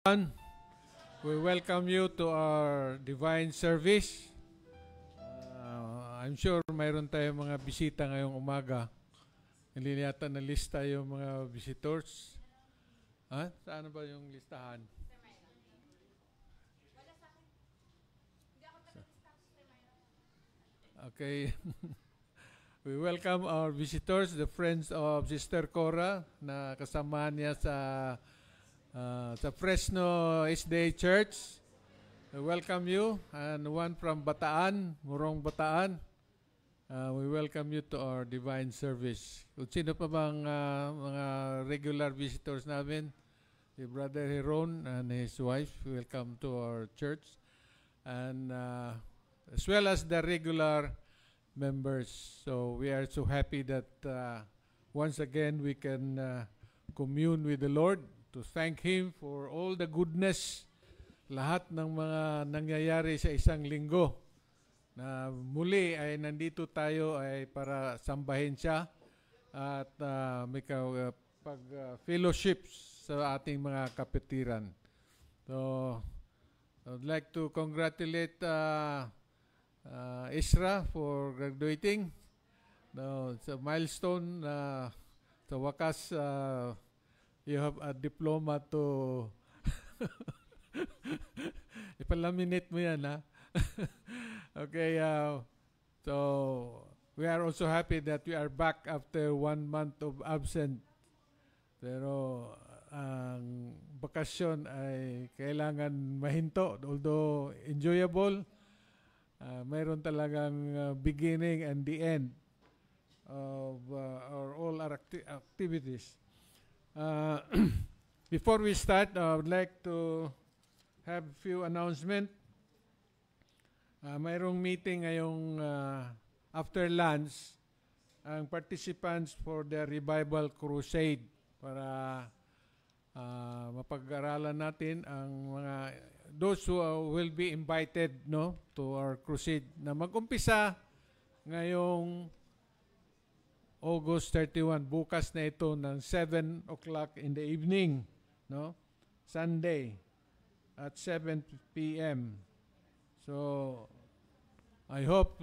We welcome you to our divine service. I'm sure mayroon tayong mga bisita ngayong umaga. Hindi yata na lista yung mga visitors. Saan ba yung listahan? Okay. We welcome our visitors, the friends of Sister Cora na kasama niya sa Fresno SDA Church. We welcome you, and one from Bataan, Murong Bataan. We welcome you to our divine service. Kung sino pa bang mga regular visitors namin, si Brother Heron and his wife, welcome to our church. And as well as the regular members. So we are so happy that once again we can commune with the Lord, to thank Him for all the goodness, lahat ng mga nangyayari sa isang linggo. Na muli ay nandito tayo ay para sambahin siya at may pag-fellowships sa ating mga kapatiran. So, I would like to congratulate Isra for graduating. It's a milestone. Sa wakas, you have a diploma to ipalaminate mo yan, ha? Okay, so we are also happy that we are back after 1 month of absence. Pero ang bakasyon ay kailangan mahinto, although enjoyable. Mayroon talagang beginning and the end of all our activities. Before we start, I would like to have a few announcements. Mayroong meeting ngayong after lunch ang participants for the Revival Crusade para mapag-aralan natin ang mga those who will be invited to our crusade na mag-umpisa ngayong August 31, bukas na ito ng 7 o'clock in the evening, Sunday at 7 p.m. So, I hope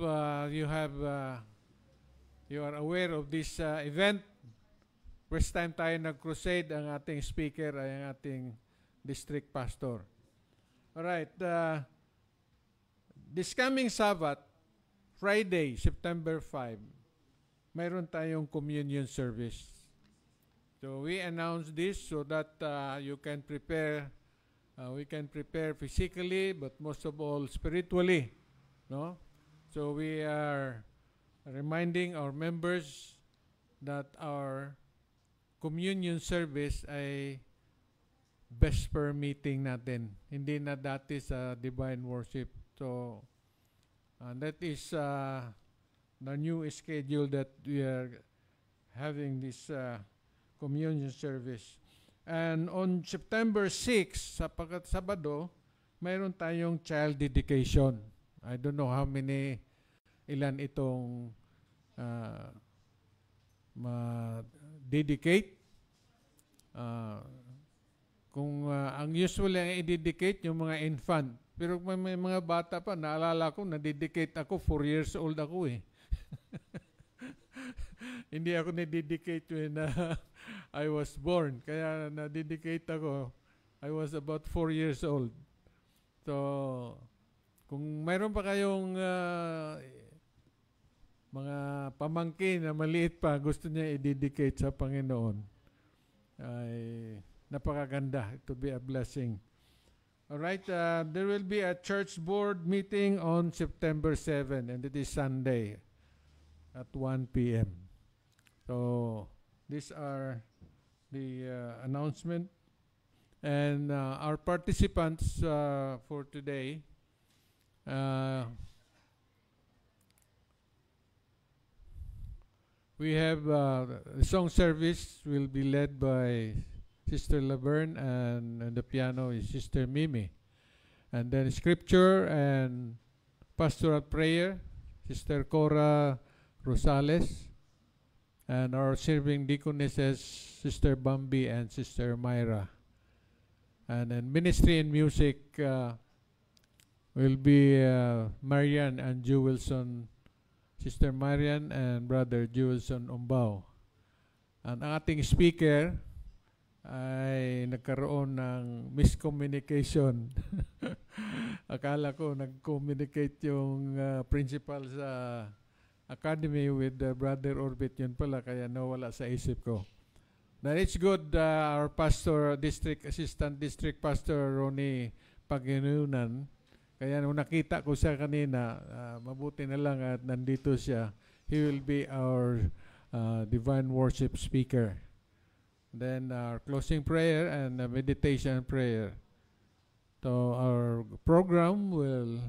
you are aware of this event. First time tayo nag-crusade, ang ating speaker ay ang ating district pastor. Alright, this coming Sabbath, Friday, September 5, mayroon tayong communion service. So we announce this so that you can prepare, we can prepare physically, but most of all spiritually. So we are reminding our members that our communion service ay vesper meeting natin. Hindi na dati sa divine worship. So that is the new schedule that we are having this communion service. And on September 6, sapagkat Sabado, mayroon tayong child dedication. I don't know how many, ilan itong ma-dedicate. Kung ang usually ang i-dedicate yung mga infant. Pero may mga bata pa, naalala ko, na-dedicate ako, 4 years old ako eh. Hindi ako na-dedicate when I was born. Kaya na-dedicate ako, I was about 4 years old. So, kung mayroon pa kayong mga pamangkin na maliit pa, gusto niya i-dedicate sa Panginoon, ay napakaganda. It will be a blessing. Alright, there will be a church board meeting on September 7, and it is Sunday at 1 p.m. So, these are the announcement. And our participants for today, we have the song service will be led by Sister Laverne, and the piano is Sister Mimi. And then scripture and pastoral prayer, Sister Cora Rosales. And our serving deaconesses, Sister Bambi and Sister Myra. And then ministry and music will be Marian and Jewelson, Sister Marian and Brother Jewelson Umbao. Ang ating speaker ay nagkaroon ng miscommunication. Akala ko nag-communicate yung principal sa academy with Brother Orbit. Yun pala, kaya nawala sa isip ko. But it's good, our pastor, assistant district pastor Ronnie Paginanunan. Kaya nung nakita ko siya kanina, mabuti na lang at nandito siya. He will be our divine worship speaker. Then our closing prayer and meditation prayer. So our program will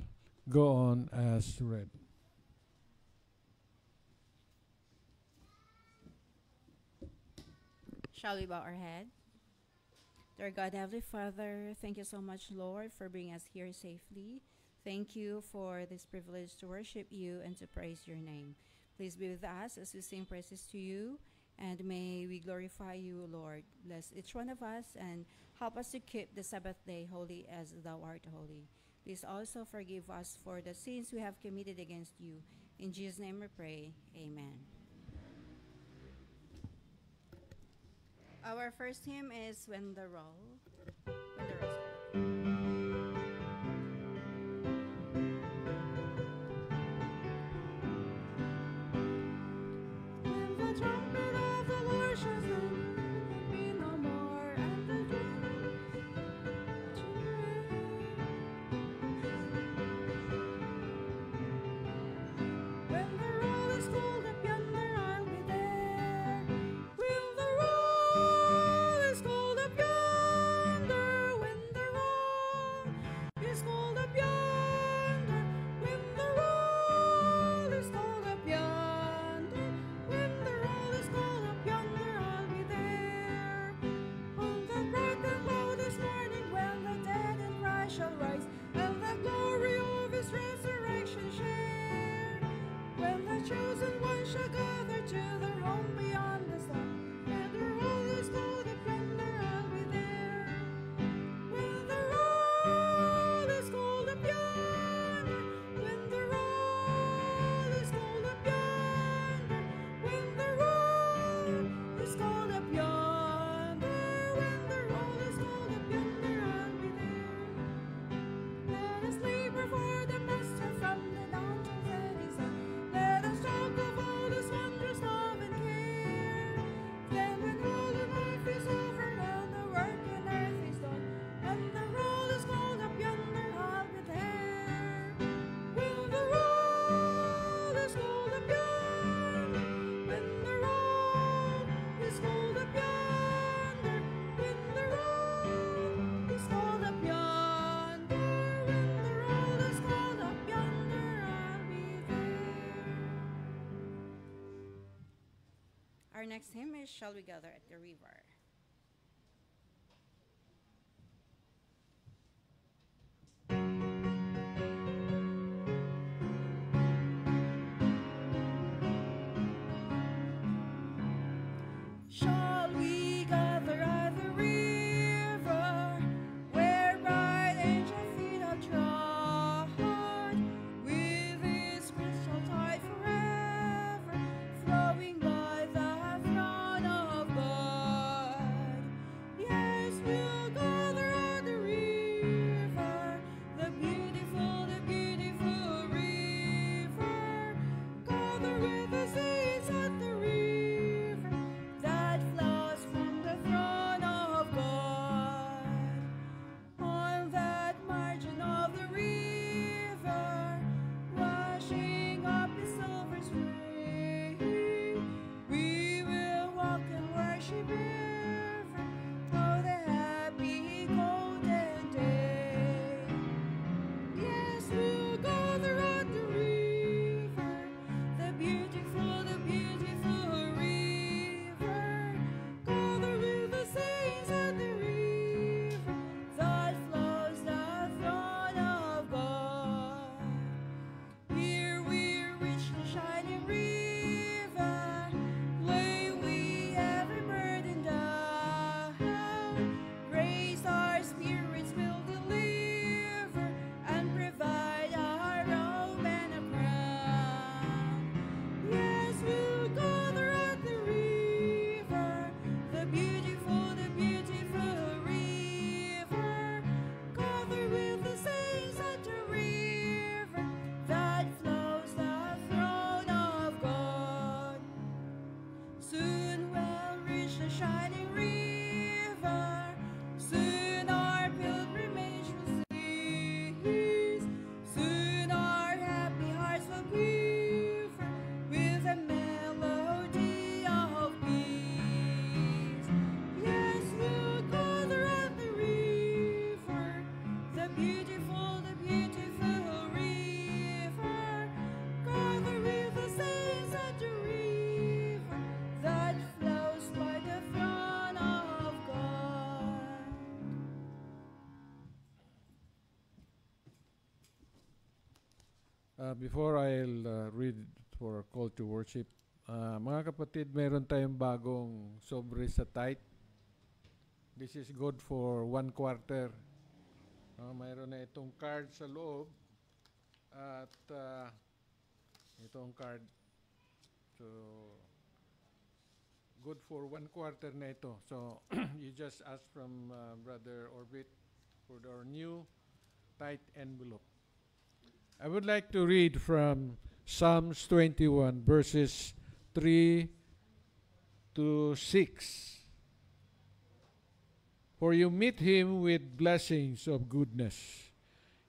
go on as read. Shall we bow our head? Dear God, Heavenly Father, thank you so much, Lord, for bringing us here safely. Thank you for this privilege to worship you and to praise your name. Please be with us as we sing praises to you, and may we glorify you, Lord. Bless each one of us and help us to keep the Sabbath day holy as thou art holy. Please also forgive us for the sins we have committed against you. In Jesus' name we pray. Amen. Our first hymn is When the Roll. When the Roll. Our next hymn is Shall We Gather at the River. Shall we gather at the river, where bright angel feet are trod, with its crystal tide forever flowing by the throne of God? shining river. Soon our pilgrimage will cease. Soon our happy hearts will quiver with a melody of peace. Yes, we'll gather at the river, the beautiful river. Gather with the saints at the river that flows by the throne of God. Before I'll read for a call to worship, mga kapatid, meron tayong bagong sobre sa tithe. This is good for 1 quarter. Mayroon na itong card sa loob at itong card. So, good for 1 quarter na ito. So, you just ask from Brother Orbit for our new tithe envelope. I would like to read from Psalms 21, verses 3 to 6. For you meet him with blessings of goodness.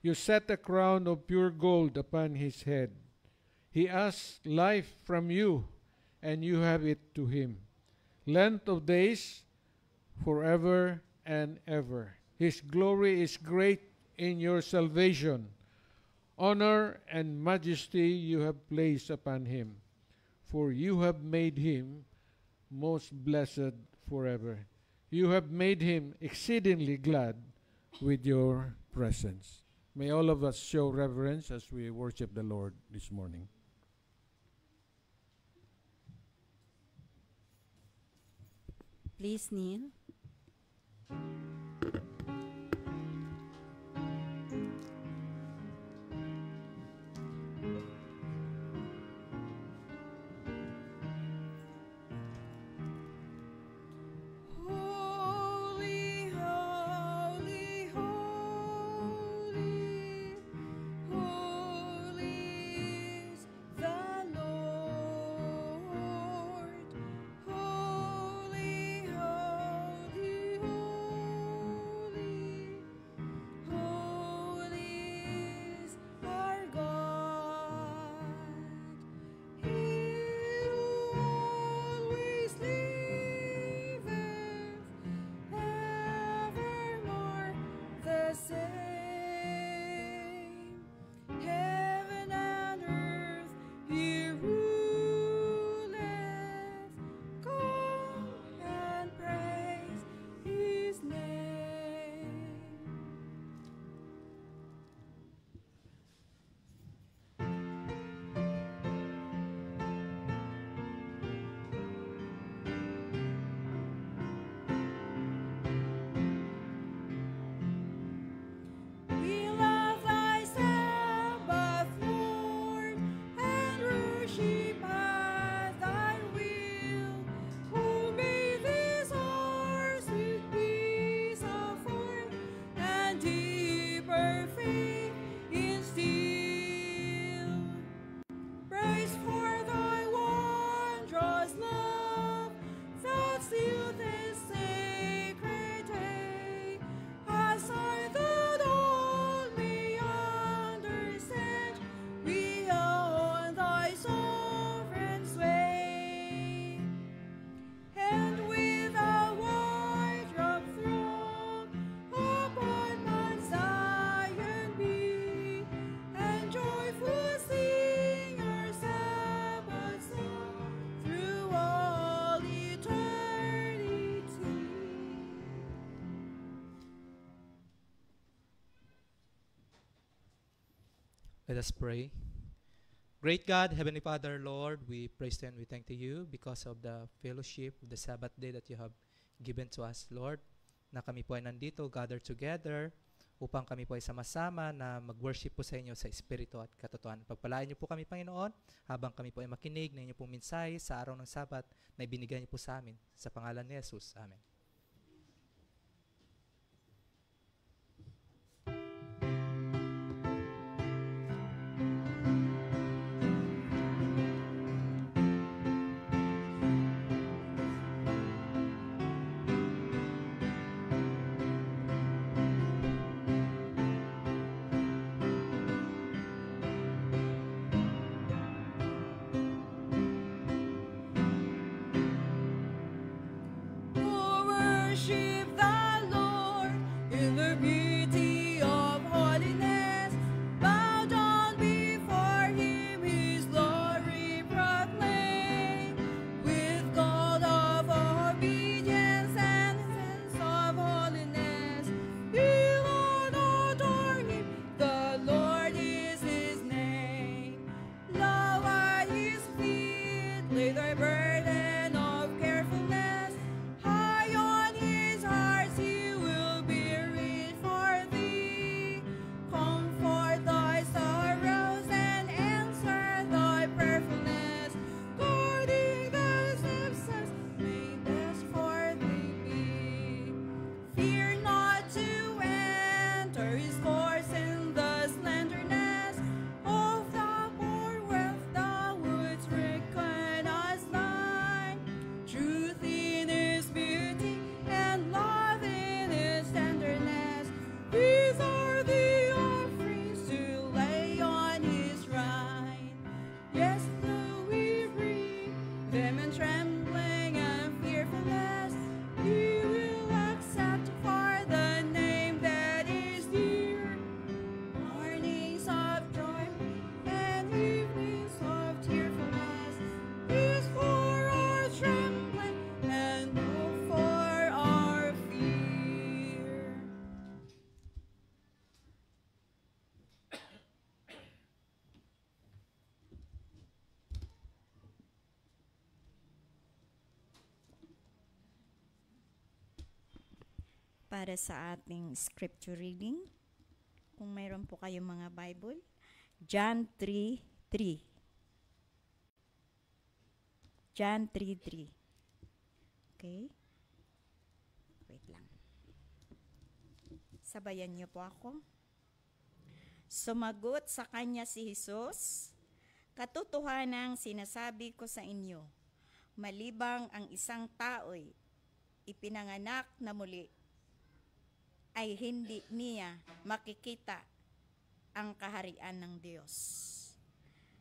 You set a crown of pure gold upon his head. He asks life from you, and you have it to him. Length of days forever and ever. His glory is great in your salvation. Honor and majesty you have placed upon him, for you have made him most blessed forever. You have made him exceedingly glad with your presence. May all of us show reverence as we worship the Lord this morning. Please kneel. Holy, holy, holy, holy is the Lord. Holy, holy, holy, holy is our God. He who always liveth, evermore the same. Heaven and earth he ruleth. Come and praise his name. We love thy Sabbath, Lord, and worship at thy will. Oh, may these our sweet peace afford, and deeper faith instill. Praise for thy wondrous love, that still this sacred day, as I the dawn may understand, beyond thy sovereign sway. And with a wide rock throne upon Mount Zion be, and joyful sing our Sabbath song through all eternity. Let us pray. Great God, Heavenly Father, Lord, we praise you and we thank to you because of the fellowship, the Sabbath day that you have given to us, Lord, na kami po ay nandito, gather together, upang kami po ay sama-sama na mag-worship po sa inyo sa Espiritu at katotohanan. Pagpalain niyo po kami, Panginoon, habang kami po ay makinig ng inyong pong mensahe sa araw ng Sabat na ibinigay niyo po sa amin. Sa pangalan ni Jesus. Amen. worship the Lord in the beauty of holiness. Bow down before Him, His glory proclaim. With gold of obedience and sense of holiness, we will adore Him. The Lord is His name. Low at His feet, lay thy burden of carefulness. High on His heart, He will bear it for thee. Comfort thy sorrows and answer thy prayerfulness. Guarding the steps made best for thee be. Fear not to enter His courts in the slenderness of the poor wealth thou wouldst reckon as thine. Truth in His beauty and love in His tenderness, these are the offerings to lay on His shrine. Yes, though we bring them in trembling and fearfulness, He will accept for the name that is dear. Mornings of joy and evenings of tearfulness is for our trembling and no for our fear. Para sa ating scripture reading, kung mayroon po kayong mga Bible, John 3:3. John 3:3. Okay? Wait lang. Sabayan niyo po ako. Sumagot sa kanya si Jesus, "Katotohanang sinasabi ko sa inyo, malibang ang isang tao'y ipinanganak na muli, ay hindi niya makikita ang kaharian ng Diyos."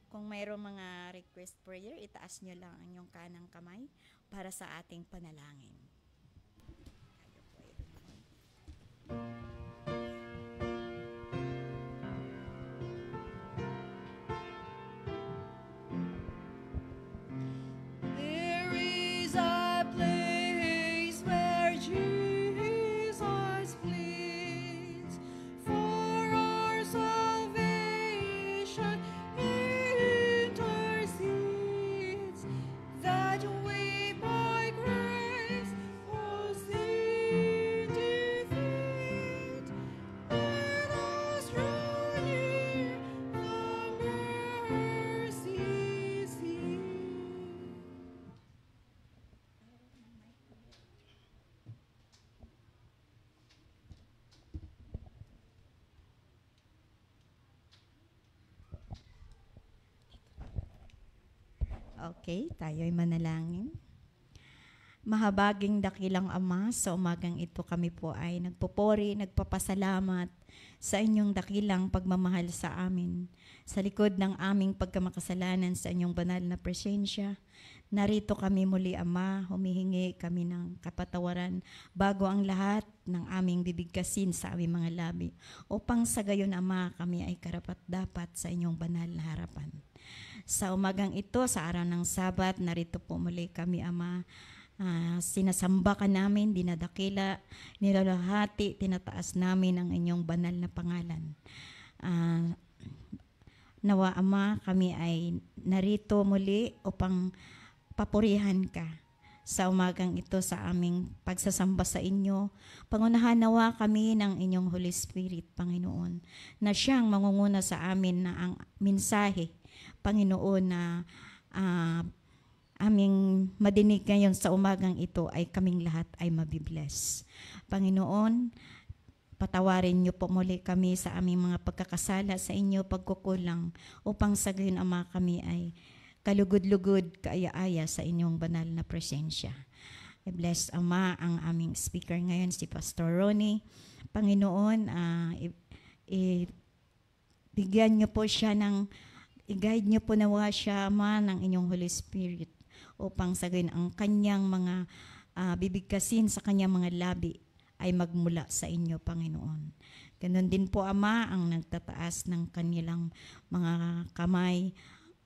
Kung mayroong mga request prayer, itaas nyo lang ang inyong kanang kamay para sa ating panalangin. There is a place where Jesus pleads for our salvation. He intercedes that we by grace all sin defeat. Let us draw near the mercy seat. Okay, tayo'y manalangin. Mahabaging dakilang Ama, sa umagang ito kami po ay nagpupuri, nagpapasalamat sa inyong dakilang pagmamahal sa amin. Sa likod ng aming pagkamakasalanan sa inyong banal na presensya, narito kami muli, Ama, humihingi kami ng kapatawaran bago ang lahat ng aming bibigkasin sa aming mga labi, upang sa gayon, Ama, kami ay karapat-dapat sa inyong banal na harapan. Sa umagang ito, sa araw ng Sabat, narito po muli kami, Ama. Sinasamba ka namin, dinadakila, nilalahati, tinataas namin ang inyong banal na pangalan. Nawa, Ama, kami ay narito muli upang papurihan ka sa umagang ito sa aming pagsasamba sa inyo. Pangunahan nawa kami ng inyong Holy Spirit, Panginoon, na siyang mangunguna sa amin na ang mensahe, Panginoon, na aming madinig ngayon sa umagang ito ay kaming lahat ay mabibless. Panginoon, patawarin niyo po muli kami sa aming mga pagkakasala sa inyo, pagkukulang, upang sa gayon, Ama, kami ay kalugod-lugod, kaaya-aya sa inyong banal na presensya. I bless, Ama, ang aming speaker ngayon, si Pastor Ronnie. Panginoon, bigyan niyo po siya ng, i-guide niyo po nawa siya, Ama, ng inyong Holy Spirit, upang sa gayon ang kanyang mga bibigkasin sa kanyang mga labi ay magmula sa inyo, Panginoon. Ganon din po, Ama, ang nagtataas ng kanilang mga kamay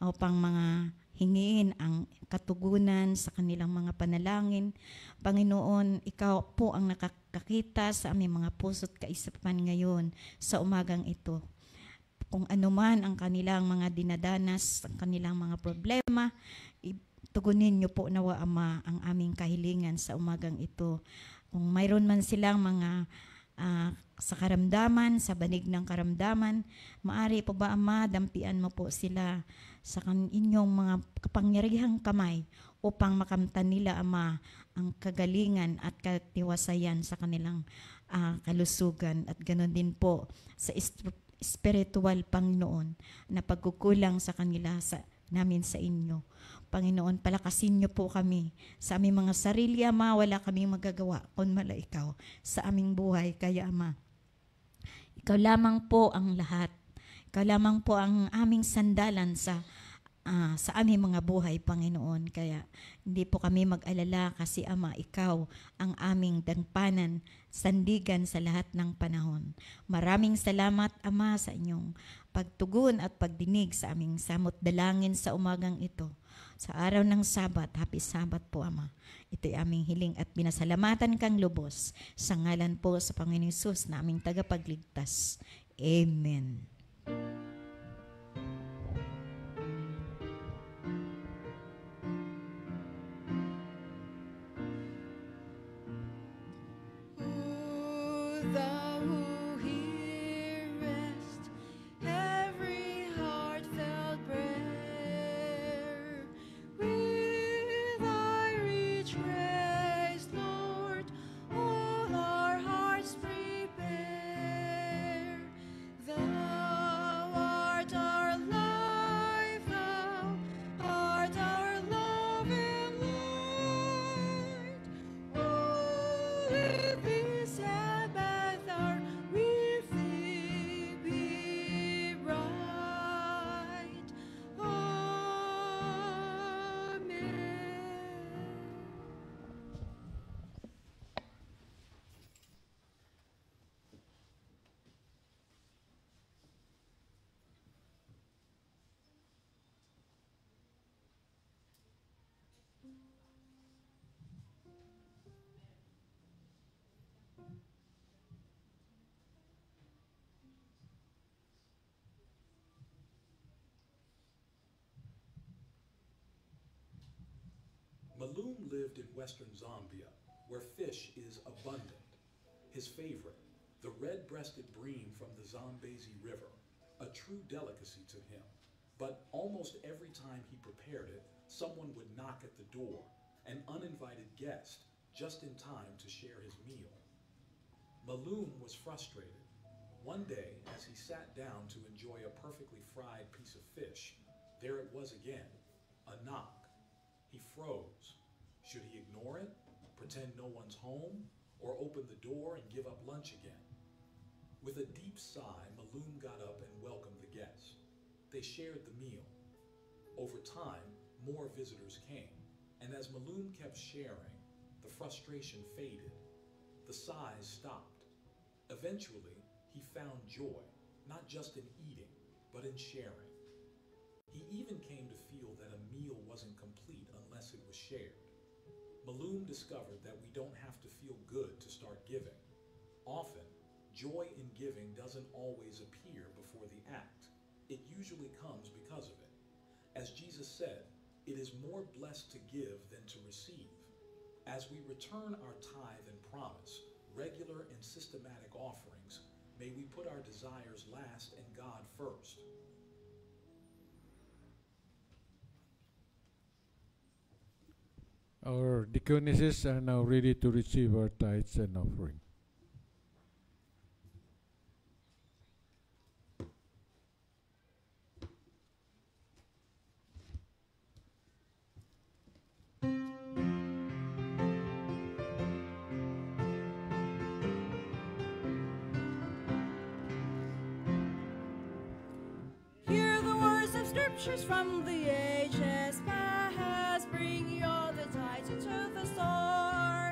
upang mga hingiin ang katugunan sa kanilang mga panalangin. Panginoon, Ikaw po ang nakakakita sa aming mga puso't kaisipan ngayon sa umagang ito. Kung anuman ang kanilang mga dinadanas, ang kanilang mga problema, tugunin niyo po nawa, Ama, ang aming kahilingan sa umagang ito. Kung mayroon man silang mga sa karamdaman, sa banig ng karamdaman, maari po ba, Ama, dampian mo po sila sa inyong mga kapangyarihang kamay upang makamtan nila, Ama, ang kagalingan at katiwasayan sa kanilang kalusugan. At ganoon din po sa spiritual, Panginoon, na pagkukulang sa kanila namin sa inyo. Panginoon, palakasin niyo po kami sa aming mga sarili, Ama. Wala kaming magagawa kung mala Ikaw sa aming buhay. Kaya, Ama, Ikaw lamang po ang lahat. Ikaw lamang po ang aming sandalan sa aming mga buhay, Panginoon. Kaya hindi po kami mag-alala kasi, Ama, Ikaw ang aming dangpanan, sandigan sa lahat ng panahon. Maraming salamat, Ama, sa inyong pagtugon at pagdinig sa aming samot dalangin sa umagang ito. Sa araw ng Sabat, happy Sabat po, Ama. Ito'y aming hiling at binasalamatan kang lubos sa ngalan po sa Panginoon Hesus na aming tagapagligtas. Amen. Thou who hearest every heartfelt prayer, with thy rich grace, Lord, all our hearts prepare. Thou art our life, thou art our love and light. Oh, let this Sabbath hour with thee be bright. Amen. Malum lived in western Zambia, where fish is abundant. His favorite, the red-breasted bream from the Zambezi River, a true delicacy to him. But almost every time he prepared it, someone would knock at the door, an uninvited guest, just in time to share his meal. Malum was frustrated. One day, as he sat down to enjoy a perfectly fried piece of fish, there it was again, a knock. He froze. Should he ignore it, pretend no one's home, or open the door and give up lunch again? With a deep sigh, Malum got up and welcomed the guest. They shared the meal. Over time, more visitors came, and as Malum kept sharing, the frustration faded. The sighs stopped. Eventually, he found joy, not just in eating, but in sharing. He even came to feel that a meal wasn't complete unless it was shared. Malum discovered that we don't have to feel good to start giving. Often, joy in giving doesn't always appear before the act. It usually comes because of it. As Jesus said, it is more blessed to give than to receive. As we return our tithe and promise, regular and systematic offerings, may we put our desires last and God first. Our deaconesses are now ready to receive our tithes and offering. Hear the words of scriptures from the ages past. Bring all the tithes into the store.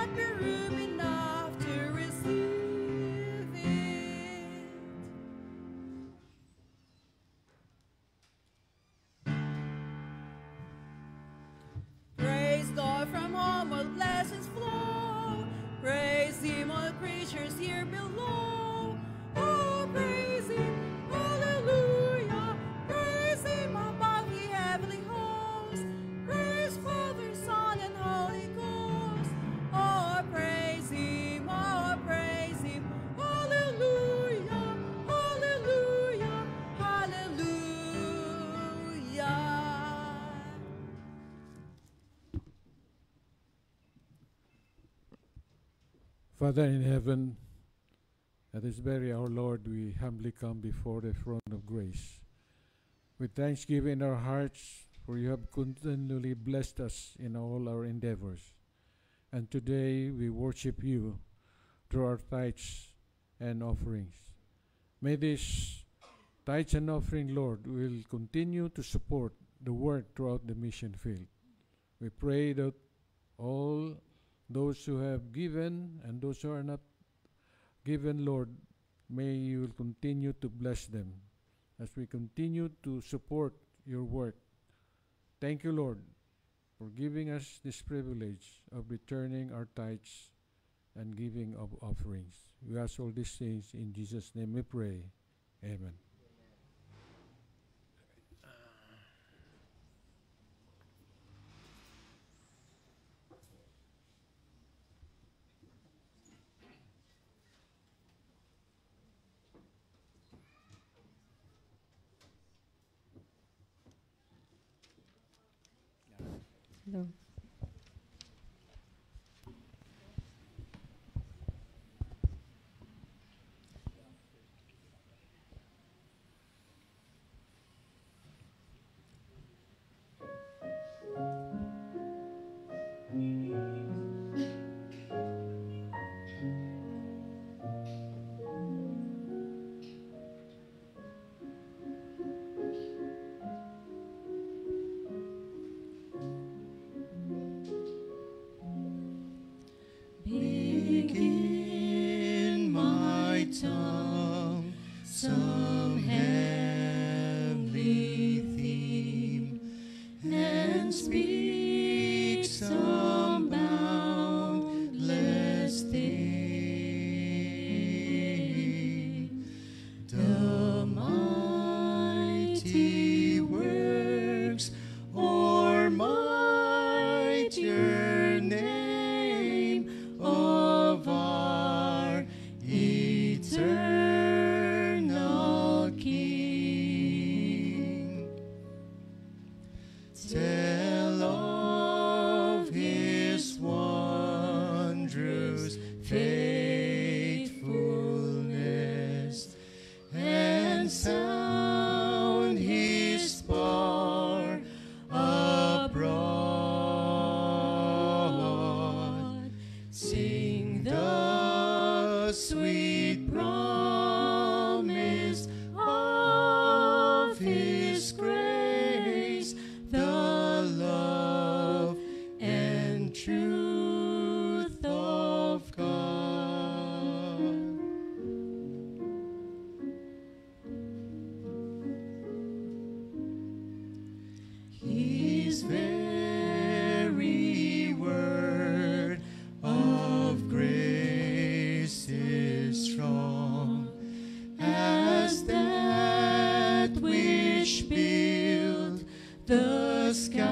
not be room enough to receive it. Praise God from whom all blessings flow. Praise Him, all creatures here below. Oh, praise Him, hallelujah. Praise Him above the heavenly host. Praise Father, Son, and Holy Ghost. Oh, praise Him, hallelujah, hallelujah, hallelujah. Father in heaven, at this very hour, Lord, we humbly come before the throne of grace with thanksgiving in our hearts, for you have continually blessed us in all our endeavors. And today we worship you through our tithes and offerings. May this tithes and offering, Lord, will continue to support the work throughout the mission field. We pray that all those who have given and those who are not given, Lord, may you will continue to bless them as we continue to support your work. Thank you, Lord, for giving us this privilege of returning our tithes and giving of offerings. We ask all these things in Jesus' name we pray. Amen. Hello. Begin my tongue some heavenly theme, and speak some boundless thing. The mighty works or mightier name of our eternal King. Tell of His wondrous faithfulness, and sound His power abroad. Sing the sweet promise of His grace, the love and truth of God. His very word of grace is strong as that which built the skies.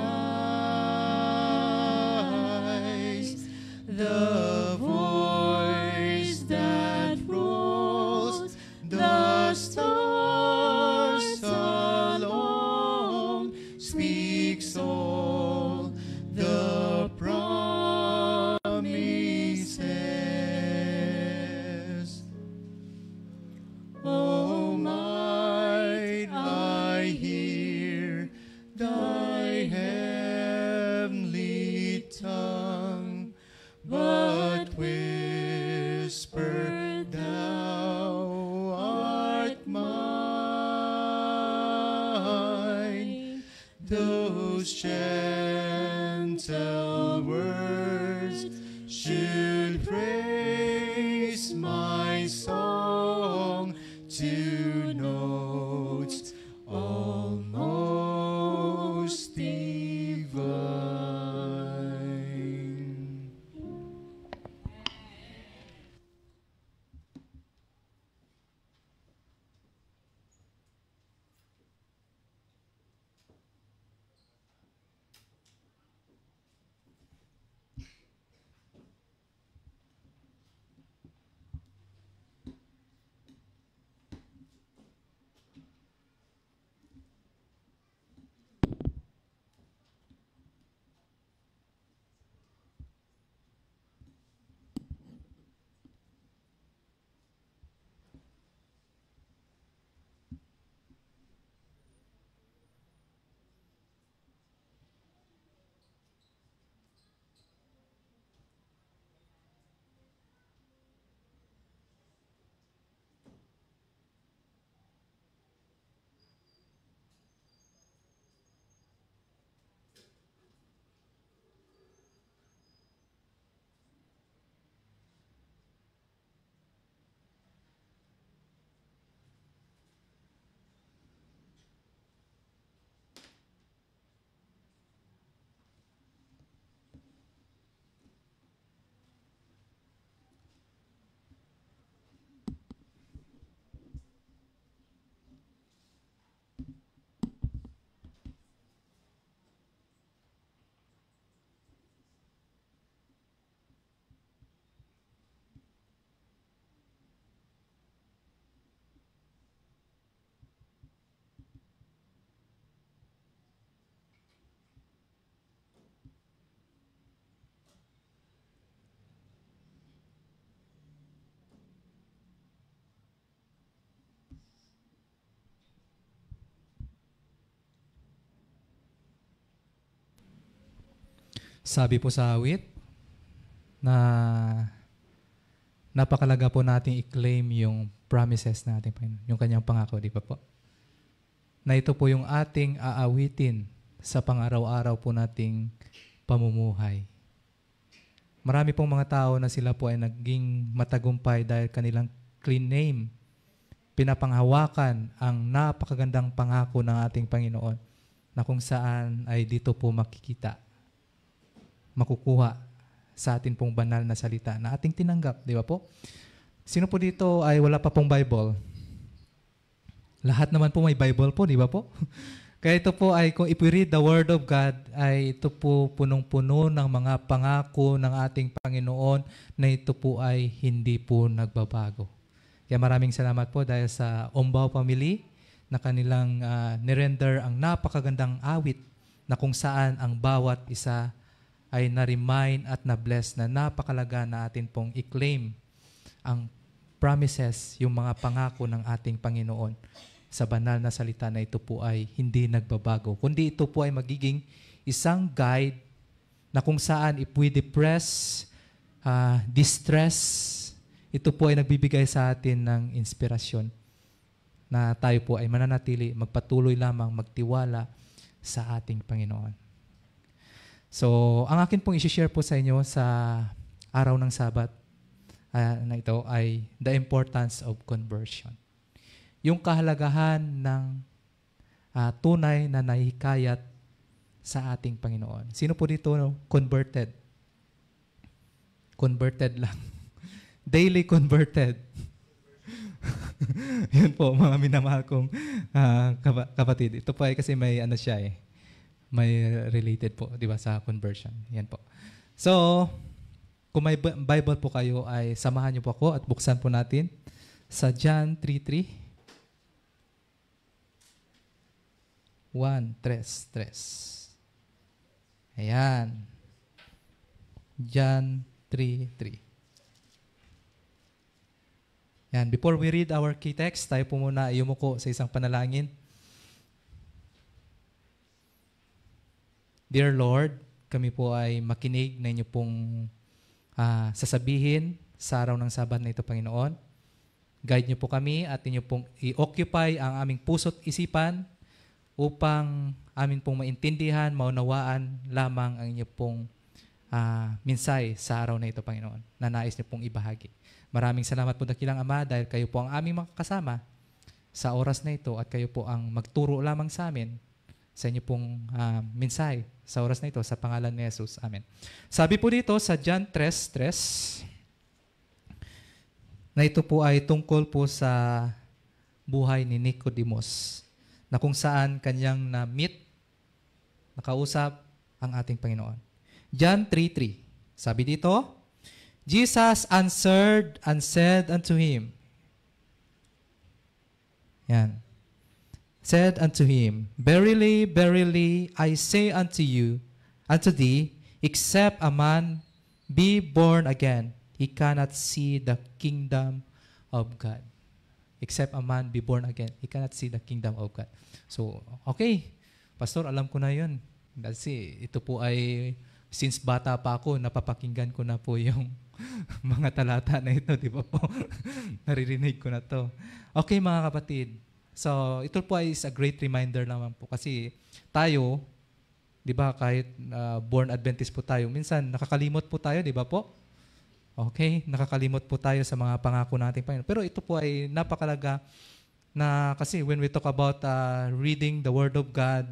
The voice that rolls the stars along speaks all the promises. O might, I hear thy heavenly tongue, but whisper thou art mine. Those gentle words should Sabi po sa awit na napakalaga po nating i-claim yung promises natin, Panginoon, yung kanyang pangako, di ba po? Na ito po yung ating aawitin sa pang-araw-araw po nating pamumuhay. Marami pong mga tao na sila po ay naging matagumpay dahil kanilang clean name. Pinapanghawakan ang napakagandang pangako ng ating Panginoon na kung saan ay dito po makikita, makukuha sa atin pong banal na salita na ating tinanggap, di ba po? Sino po dito ay wala pa pong Bible? Lahat naman po may Bible po, di ba po? Kaya ito po ay, kung if we read the Word of God, ay ito po punong-puno ng mga pangako ng ating Panginoon na ito po ay hindi po nagbabago. Kaya maraming salamat po dahil sa Ombao Family na kanilang nirender ang napakagandang awit na kung saan ang bawat isa ay na-remind at na-bless na napakalaga na atin pong i-claim ang promises, yung mga pangako ng ating Panginoon sa banal na salita na ito po ay hindi nagbabago. Kundi ito po ay magiging isang guide na kung saan if we depress, distress, ito po ay nagbibigay sa atin ng inspirasyon na tayo po ay mananatili, magpatuloy lamang, magtiwala sa ating Panginoon. So, ang akin pong isi-share po sa inyo sa araw ng Sabat na ito ay the importance of conversion. Yung kahalagahan ng tunay na nahihikayat sa ating Panginoon. Sino po dito converted? Converted lang. Daily converted. Yun po, mga minamahal kong kapatid. Ito po ay kasi may ano siya eh. May related po, di ba, sa conversion. Yan po. So, kung may Bible po kayo, ay samahan niyo po ako at buksan po natin sa John 3:3. 1, 3. Ayan. John 3:3. Ayan. Before we read our key text, tayo po muna ay yumuko sa isang panalangin. Dear Lord, kami po ay makinig na inyo pong sasabihin sa araw ng Sabat na ito, Panginoon. Guide niyo po kami at inyo pong i-occupy ang aming puso't isipan upang amin pong maintindihan, maunawaan lamang ang inyo pong minsay sa araw na ito, Panginoon, na nais niyo pong ibahagi. Maraming salamat po, dakilang Ama, dahil kayo po ang aming makakasama sa oras na ito at kayo po ang magturo lamang sa amin sa inyo pong minsay sa oras na ito, sa pangalan ni Jesus. Amen. Sabi po dito sa John 3:3 na ito po ay tungkol po sa buhay ni Nicodemus, na kung saan kanyang na-meet, nakausap ang ating Panginoon. John 3:3. Sabi dito, Jesus answered and said unto him, yan, said unto him, Verily, verily, I say unto you, unto thee, except a man be born again, he cannot see the kingdom of God. Except a man be born again, he cannot see the kingdom of God. So, okay, Pastor, alam ko na yun. Kasi ito po ay, since bata pa ako, napapakinggan ko na po yung mga talata na ito, di ba po? Naririnig ko na to. Okay, mga kapatid. So, ito po ay is a great reminder naman po. Kasi tayo, di ba, kahit born Adventist po tayo, minsan nakakalimot po tayo, di ba po? Okay, nakakalimot po tayo sa mga pangako natin, Panginoon. Pero ito po ay napakalaga na kasi when we talk about reading the Word of God,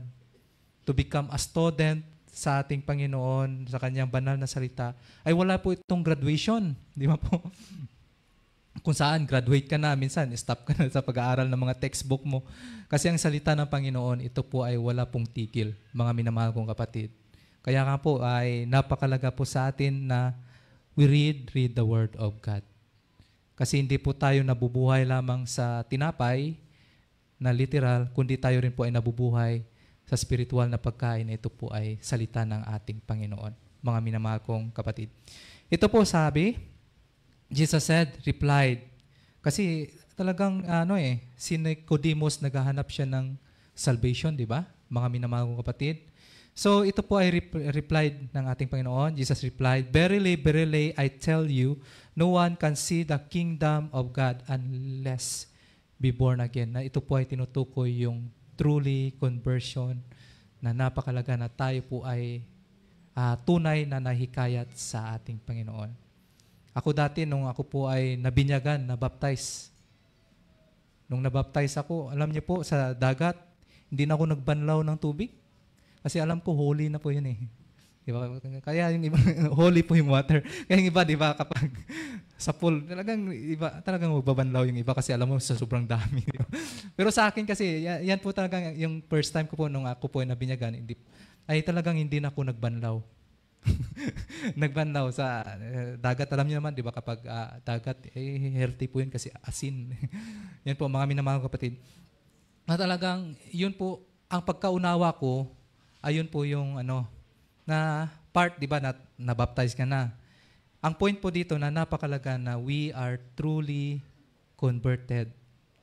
to become a student sa ating Panginoon, sa Kanyang banal na salita, ay wala po itong graduation. Di ba po? Kung saan, graduate ka na, minsan, stop ka na sa pag-aaral ng mga textbook mo. Kasi ang salita ng Panginoon, ito po ay wala pong tigil, mga minamahal kong kapatid. Kaya nga po ay napakalaga po sa atin na we read the Word of God. Kasi hindi po tayo nabubuhay lamang sa tinapay na literal, kundi tayo rin po ay nabubuhay sa spiritual na pagkain na ito po ay salita ng ating Panginoon. Mga minamahal kong kapatid. Ito po sabi, Jesus said, replied, kasi talagang si Nicodemus naghahanap siya ng salvation, di ba? Mga minamahal kong kapatid. So ito po ay replied ng ating Panginoon. Jesus replied, "Verily, verily, I tell you, no one can see the kingdom of God unless be born again." Na ito po ay tinutukoy yung truly conversion na napakalaga na tayo po ay tunay na nahikayat sa ating Panginoon. Ako dati, nung ako po ay nabinyagan, nabaptize. Nung nabaptize ako, alam niyo po, sa dagat, hindi na ako nagbanlaw ng tubig. Kasi alam ko, holy na po yun eh. Diba? Kaya yung iba, holy po yung water. Kaya yung iba, di ba, kapag sa pool, talagang magbabanlaw yung iba kasi alam mo, sa sobrang dami. Diba? Pero sa akin kasi, yan po talagang yung first time ko po, nung ako po ay nabinyagan, ay talagang hindi na ako nagbanlaw. Nagbanlaw sa dagat. Alam niyo naman, di ba, kapag dagat, healthy po yun kasi asin. Yan po, mga minamahal kapatid. Na talagang, yun po, ang pagkaunawa ko, ayun po yung na part, di ba, na nabaptize ka na. Ang point po dito na napakalaga na we are truly converted,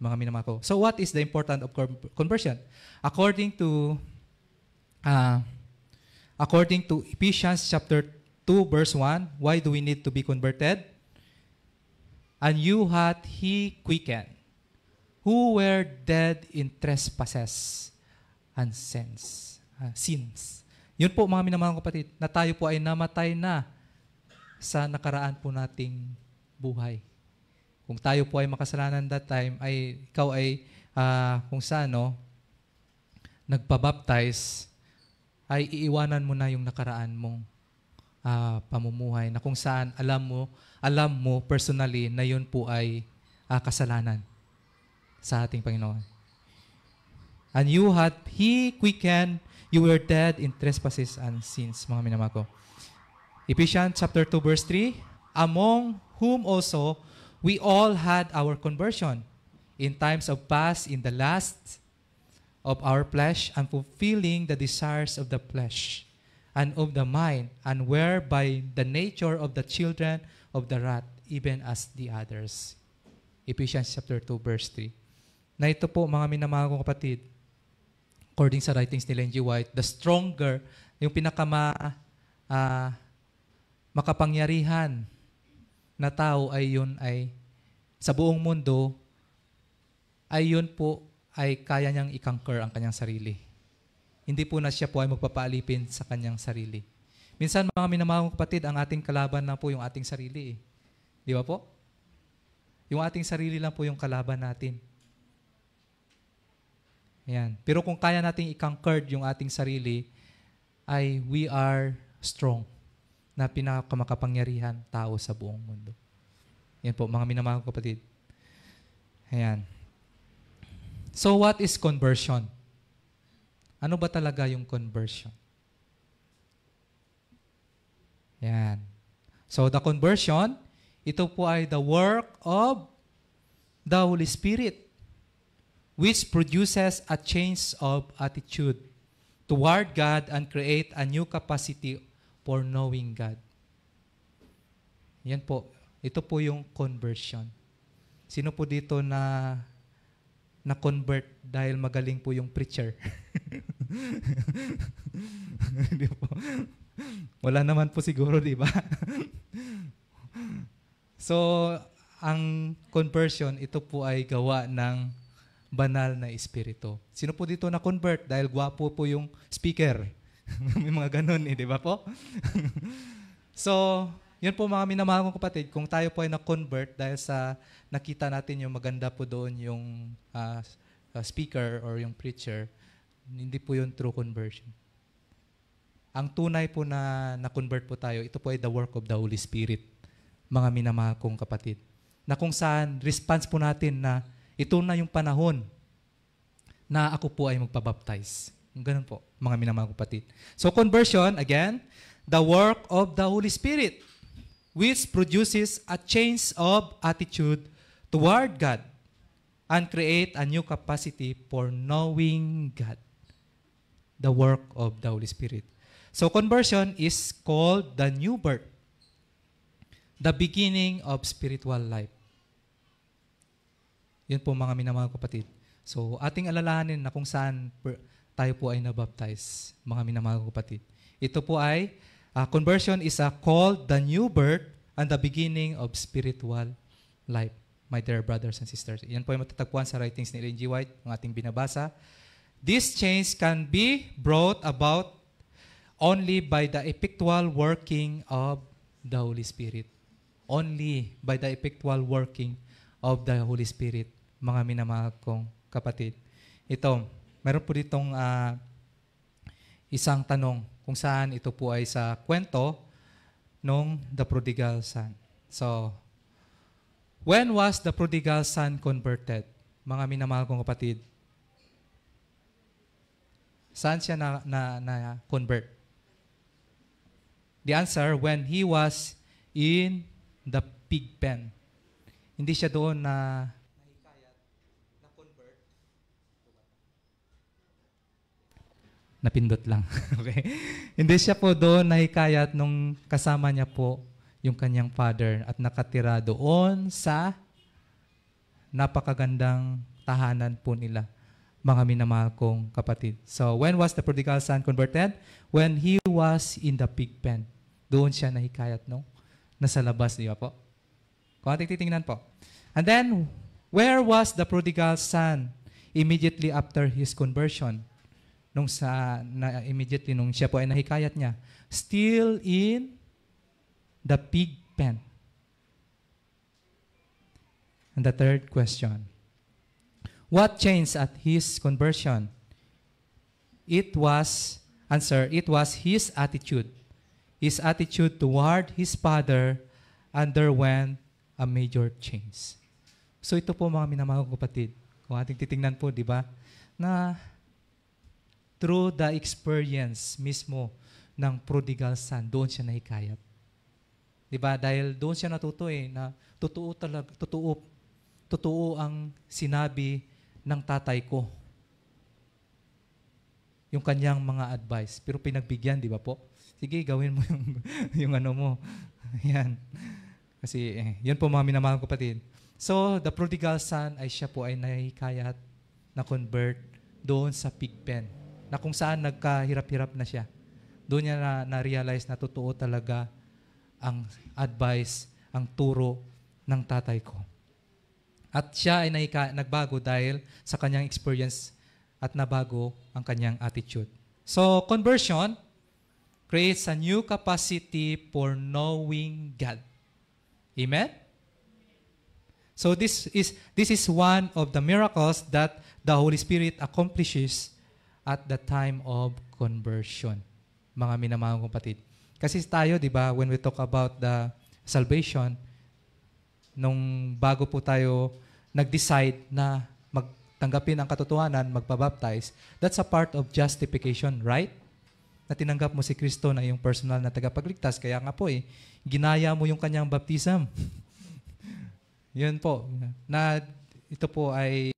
mga minamahal ko. So what is the importance of conversion? According to Ephesians chapter 2 verse 1, why do we need to be converted? "And you hath he quickened, who were dead in trespasses and sins." Yun po, mga minamahal kapatid, na tayo po ay namatay na sa nakaraan po nating buhay. Kung tayo po ay makasalanan that time, ay ikaw ay kung saan nagpabaptize, ay iiwanan mo na yung nakaraan mong pamumuhay na kung saan alam mo personally na yun po ay kasalanan sa ating Panginoon. "And you had he quickened, you were dead in trespasses and sins," mga minamahal ko. Ephesians chapter 2 verse 3, "Among whom also we all had our conversion in times of past in the last of our flesh, and fulfilling the desires of the flesh and of the mind, and were by the nature of the children of the wrath, even as the others." Ephesians chapter 2 verse 3. Na ito po, mga minamahal kong kapatid, according sa writings ni Ellen G. White, the stronger, yung makapangyarihan na tao ay yun ay sa buong mundo, ay yun po ay kaya niyang i-conquer ang kanyang sarili. Hindi po na siya po ay magpapaalipin sa kanyang sarili. Minsan, mga minamahal kong kapatid, ang ating kalaban na po yung ating sarili. Di ba po? Yung ating sarili lang po yung kalaban natin. Ayan. Pero kung kaya nating i-conquer yung ating sarili, ay we are strong na pinakamakapangyarihan tao sa buong mundo. Yan po, mga minamahal ko kapatid. Ayan. So what is conversion? Ano ba talaga yung conversion? Yan. So the conversion, ito po ay the work of the Holy Spirit, which produces a change of attitude toward God and create a new capacity for knowing God. Yan po. Ito po yung conversion. Sino po dito na-convert dahil magaling po yung preacher? Di po. Wala naman po siguro, di ba? So, ang conversion, ito po ay gawa ng banal na espiritu. Sino po dito na-convert dahil gwapo po yung speaker? May mga ganun di ba po? So, yun po mga minamahal kong kapatid, kung tayo po ay na-convert dahil sa nakita natin yung maganda po doon yung speaker or yung preacher, hindi po yun true conversion. Ang tunay po na na-convert po tayo, ito po ay the work of the Holy Spirit, mga minamahal kong kapatid. Na kung saan, response po natin na ito na yung panahon na ako po ay magpabaptize. Ganun po, mga minamahal kong kapatid. So conversion, again, the work of the Holy Spirit, which produces a change of attitude toward God and create a new capacity for knowing God. The work of the Holy Spirit. So conversion is called the new birth, the beginning of spiritual life. Yun po mga minamahal kapatid. So ating alalahanin na kung saan tayo po ay nabaptize, mga minamahal kong kapatid. Ito po ay, conversion is a called the new birth and the beginning of spiritual life, my dear brothers and sisters. Yan po ay matatagpuan sa writings ni Ellen G. White, ang ating binabasa. This change can be brought about only by the effectual working of the Holy Spirit. Only by the effectual working of the Holy Spirit, mga minamahal kong kapatid. Ito, meron po ditong isang tanong kung saan ito po ay sa kwento nung the prodigal son. So, when was the prodigal son converted? Mga minamahal kong kapatid. Saan siya na-convert? The answer, when he was in the pig pen. Hindi siya doon na na-convert. Napindot lang. Okay? Hindi siya po doon nahikayat nung kasama niya po yung kanyang father at nakatira doon sa napakagandang tahanan po nila, mga minamahal kong kapatid. So, when was the prodigal son converted? When he was in the pig pen. Doon siya nahikayat, no? Nasa labas, di ba po? Kung ating titingnan po. And then, where was the prodigal son immediately after his conversion? Immediately nung siya po ay nahikayat niya. Still in the pig pen. And the third question. What changed at his conversion? It was his attitude. His attitude toward his father underwent a major change. So ito po mga minamahal kong kapatid, kung ating titingnan po, di ba, na through the experience mismo ng prodigal son, doon siya nahikayat. Di ba? Dahil doon siya natuto na totoo ang sinabi ng tatay ko. Yung kanyang mga advice. Pero pinagbigyan, di ba po? Sige, gawin mo yung ano mo. Yan. Kasi, yun po mga minamahal ko kapatid. So, the prodigal son ay siya po ay nahikayat na convert doon sa pig pen. Na kung saan nagkahirap-hirap na siya. Doon niya na-realize na totoo talaga ang advice, ang turo ng tatay ko. At siya ay nagbago dahil sa kanyang experience at nabago ang kanyang attitude. So, conversion creates a new capacity for knowing God. Amen? So this is one of the miracles that the Holy Spirit accomplishes at the time of conversion. Mga minamahal kong kapatid. Kasi tayo, di ba, when we talk about the salvation, nung bago po tayo nag-decide na magtanggapin ang katotohanan, magpabaptize, that's a part of justification, right? Na tinanggap mo si Kristo na iyong personal na tagapagligtas. Kaya nga po ginaya mo yung kanyang baptism. Yun po. Na ito po ay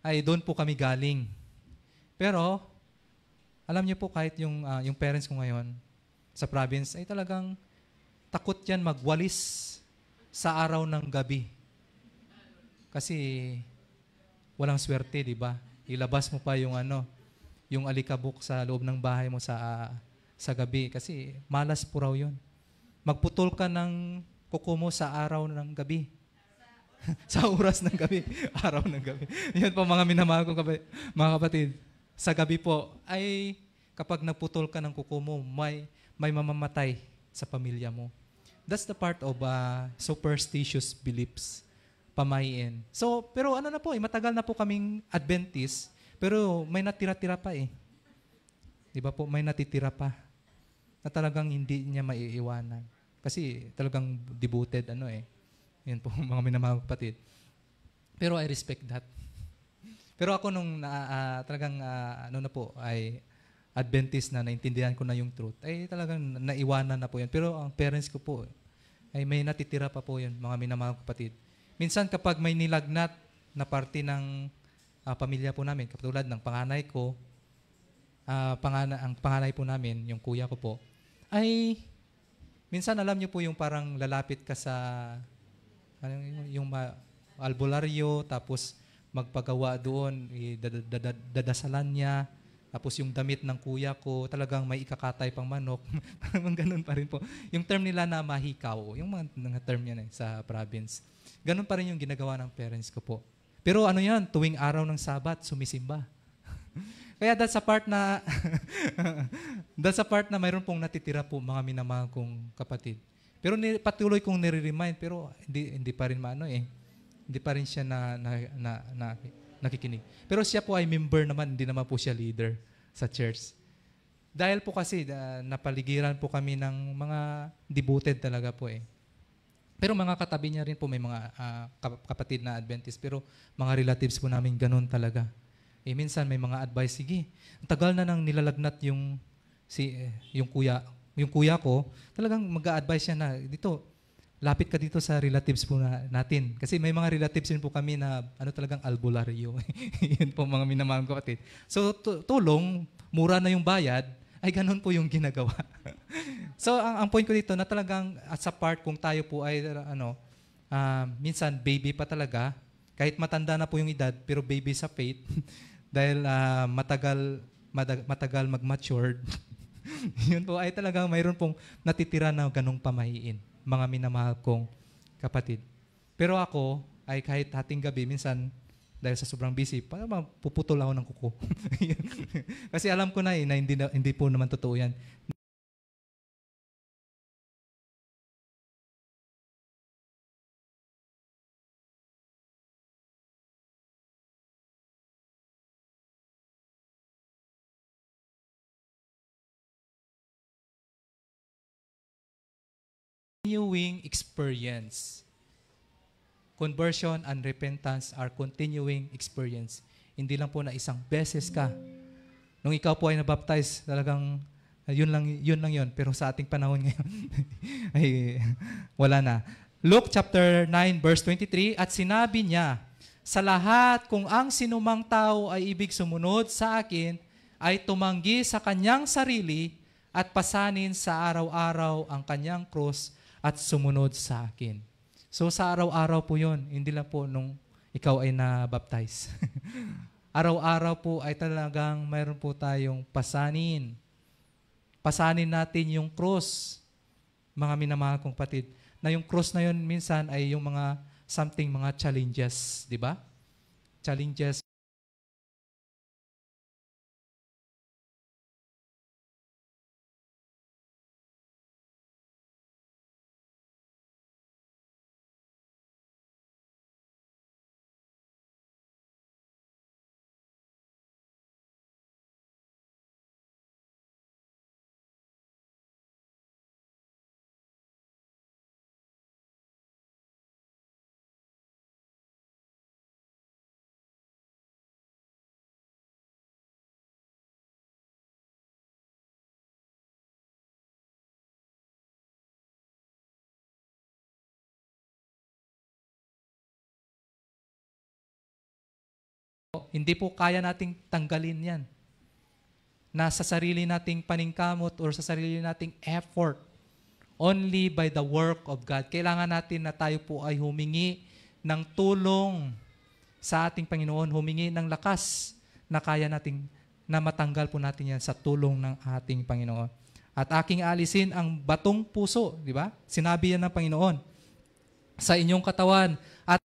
ay doon po kami galing. Pero, alam niyo po kahit yung parents ko ngayon sa province, ay talagang takot yan magwalis sa araw ng gabi. Kasi walang swerte, di ba? Ilabas mo pa yung alikabok sa loob ng bahay mo sa gabi. Kasi malas po raw yun. Magputol ka ng kuko mo sa araw ng gabi. Sa oras ng gabi. Araw ng gabi. Yan po mga minamahal kong mga kapatid. Sa gabi po, ay kapag naputol ka ng kuko mo, may mamamatay sa pamilya mo. That's the part of superstitious beliefs, pamahiin. So, pero ano na po, matagal na po kaming Adventist, pero may natira-tira pa eh. Di ba po, may natitira pa na talagang hindi niya maiiwanan. Kasi talagang devoted, Yan po, mga minamahal kapatid. Pero I respect that. Pero ako nung talagang na po, ay Adventist na naintindihan ko na yung truth, ay talagang naiwanan na po yan. Pero ang parents ko po, ay may natitira pa po yun, mga minamahal kapatid. Minsan kapag may nilagnat na parte ng pamilya po namin, katulad ng panganay ko, ang panganay po namin, yung kuya ko po, ay minsan alam niyo po yung parang lalapit ka sa yung albularyo, tapos magpagawa doon, dadasalan niya, tapos yung damit ng kuya ko, talagang may ikakatay pang manok. Parang ganun pa rin po. Yung term nila na mahikaw, yung mga term yan sa province. Ganun pa rin yung ginagawa ng parents ko po. Pero yan, tuwing araw ng Sabat, sumisimba. Kaya that's a part na mayroon pong natitira po, mga minamahal kong kapatid. Pero patuloy kong nire-remind, pero hindi pa rin hindi pa rin siya nakikinig. Pero siya po ay member naman, hindi naman po siya leader sa church. Dahil po kasi napaligiran po kami ng mga devoted talaga po eh. Pero mga katabi niya rin po may mga kapatid na Adventist, pero mga relatives po namin ganun talaga. Minsan may mga advice, sige, ang tagal na nang nilalagnat yung kuya ko, talagang mag-a-advise siya na dito, lapit ka dito sa relatives po natin. Kasi may mga relatives din po kami na talagang albularyo. Yun po mga minamahal ko kapatid. So tulong, mura na yung bayad, ay ganun po yung ginagawa. So ang point ko dito na talagang sa part kung tayo po ay minsan baby pa talaga, kahit matanda na po yung edad, pero baby sa faith, dahil matagal mag-matured, yun po ay talagang mayroon pong natitira na ganung pamahiin, mga minamahal kong kapatid. Pero ako, ay kahit hating gabi, minsan, dahil sa sobrang busy, puputol ako ng kuko. Kasi alam ko na hindi po naman totoo yan. Continuing experience. Conversion and repentance are continuing experience. Hindi lang po na isang beses ka. Nung ikaw po ay nabaptize, talagang yun lang yun. Pero sa ating panahon ngayon, ay wala na. Luke chapter 9 verse 23, at sinabi niya, sa lahat kung ang sinumang tao ay ibig sumunod sa akin, ay tumanggi sa kanyang sarili at pasanin sa araw-araw ang kanyang krus at sumunod sa akin. So sa araw-araw po yun, hindi lang po nung ikaw ay na-baptize. Araw-araw po ay talagang mayroon po tayong pasanin. Pasanin natin yung cross, mga minamahal kong kapatid. Na yung cross na yun minsan ay yung mga challenges, di ba? Challenges. Hindi po kaya nating tanggalin yan na sa sarili nating paningkamot or sa sarili nating effort. Only by the work of God. Kailangan natin na tayo po ay humingi ng tulong sa ating Panginoon, humingi ng lakas na kaya nating na matanggal po natin yan sa tulong ng ating Panginoon. At aking alisin ang batong puso, di ba? Sinabi yan ng Panginoon sa inyong katawan at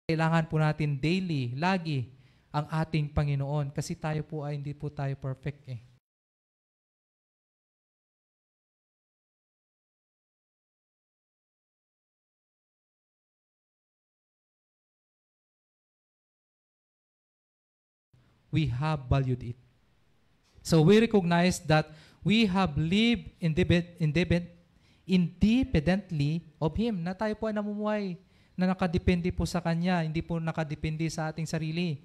Kailangan po natin daily, lagi, ang ating Panginoon. Kasi tayo po ay hindi po tayo perfect eh. We have valued it. So we recognize that we have lived independently of Him. Na tayo po ay namumuhay na nakadepende po sa Kanya, hindi po nakadepende sa ating sarili.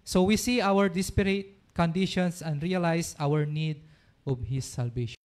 So we see our desperate conditions and realize our need of His salvation.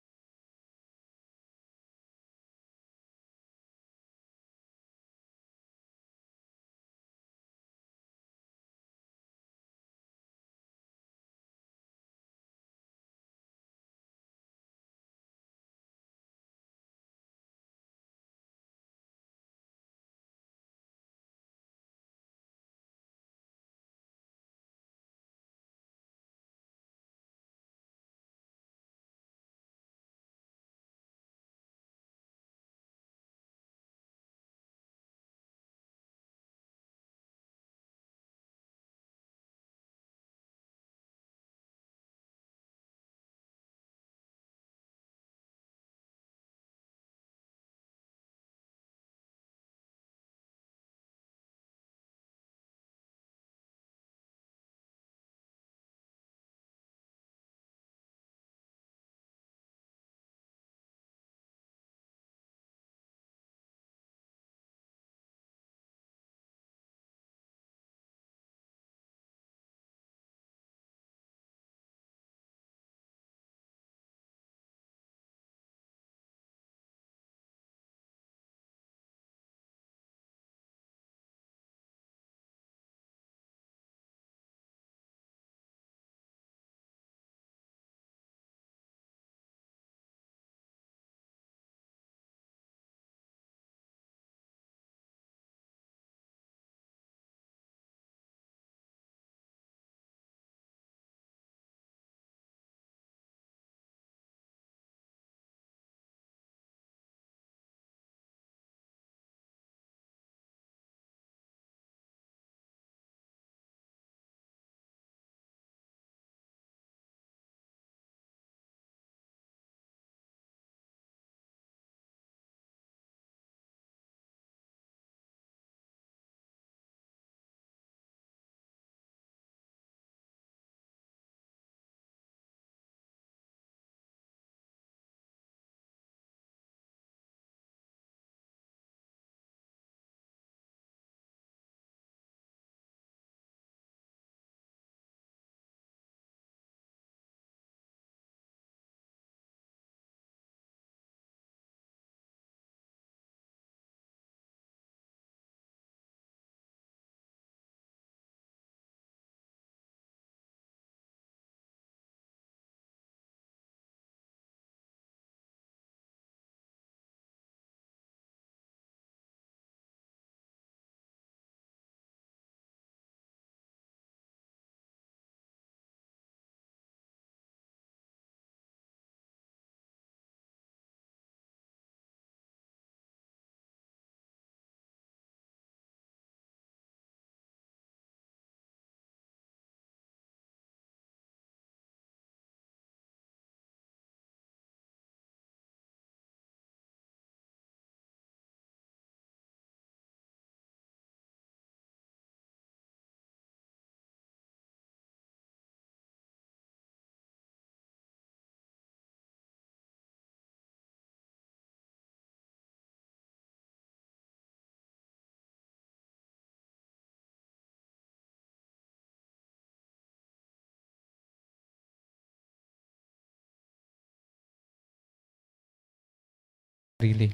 Really.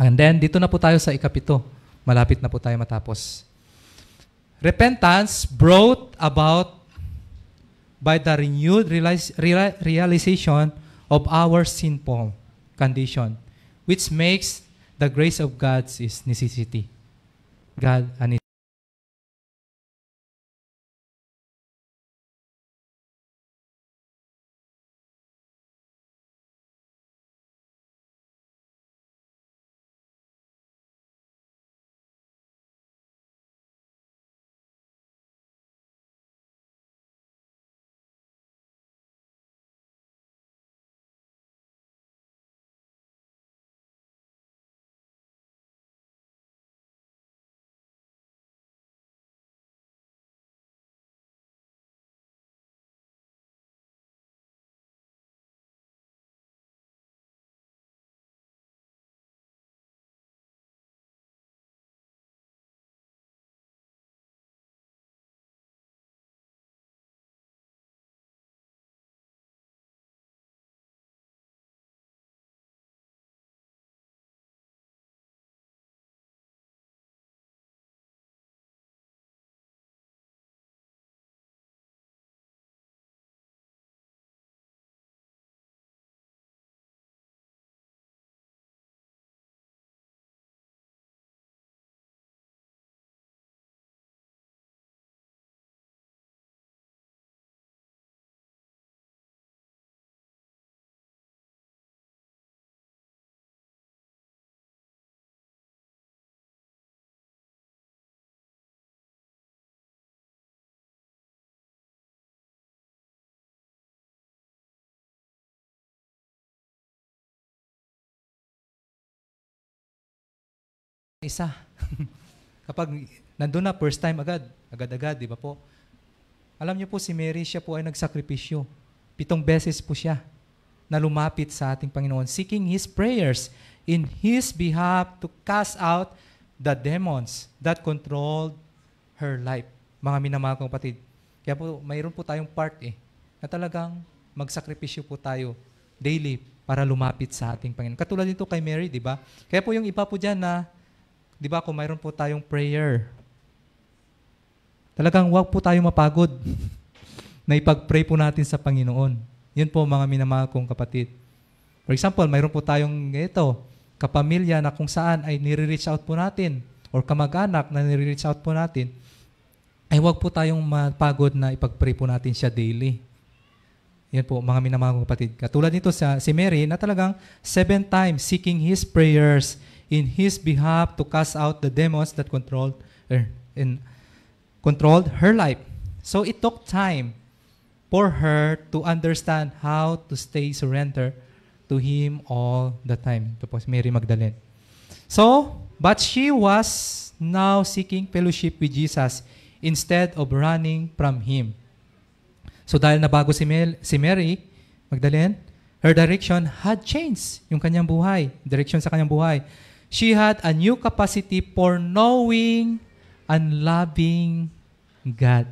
And then, dito na po tayo sa ikapito. Malapit na po tayo matapos. Repentance brought about by the renewed realization of our sinful condition, which makes the grace of God's is necessity. God and isa. Kapag nandun na, first time agad-agad, di ba po? Alam niyo po, si Mary, siya po ay nagsakripisyo. 7 beses po siya na lumapit sa ating Panginoon, seeking His prayers in His behalf to cast out the demons that controlled her life. Mga minamahal kong kapatid. Kaya po, mayroon po tayong part na talagang magsakripisyo po tayo daily para lumapit sa ating Panginoon. Katulad dito kay Mary, di ba? Kaya po yung iba po dyan na, di ba, kung mayroon po tayong prayer, talagang huwag po tayong mapagod na ipag-pray po natin sa Panginoon. Yun po mga minamahal kong kapatid. For example, mayroon po tayong kapamilya na kung saan ay nire-reach out po natin or kamag-anak na nire-reach out po natin, ay huwag po tayong mapagod na ipag-pray po natin siya daily. Yan po, mga minamahal kong kapatid. Katulad nito si Mary na talagang 7 times seeking His prayers in His behalf to cast out the demons that controlled her life. So it took time for her to understand how to stay surrender to Him all the time. Ito po si Mary Magdalene. So, but she was now seeking fellowship with Jesus instead of running from Him. So dahil nabago si Mary Magdalene, her direction had changed. Yung kanyang buhay, direction sa kanyang buhay. She had a new capacity for knowing and loving God.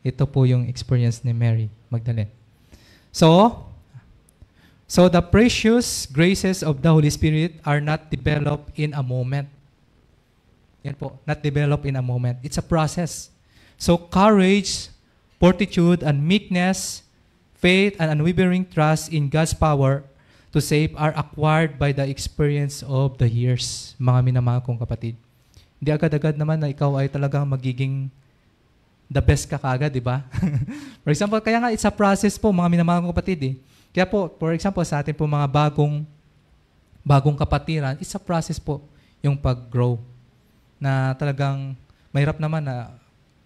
Ito po yung experience ni Mary Magdalene. So the precious graces of the Holy Spirit are not developed in a moment. Yan po, not developed in a moment. It's a process. So courage, fortitude, and meekness, faith, and unwavering trust in God's power to save are acquired by the experience of the years. Mga minamahal kong kapatid. Hindi agad-agad naman na ikaw ay talagang magiging the best ka kaagad, di ba? For example, kaya nga it's a process po, mga minamahal kong kapatid. Kaya po, for example, sa atin po mga bagong kapatiran, it's a process po yung pag-grow. Na talagang mahirap naman na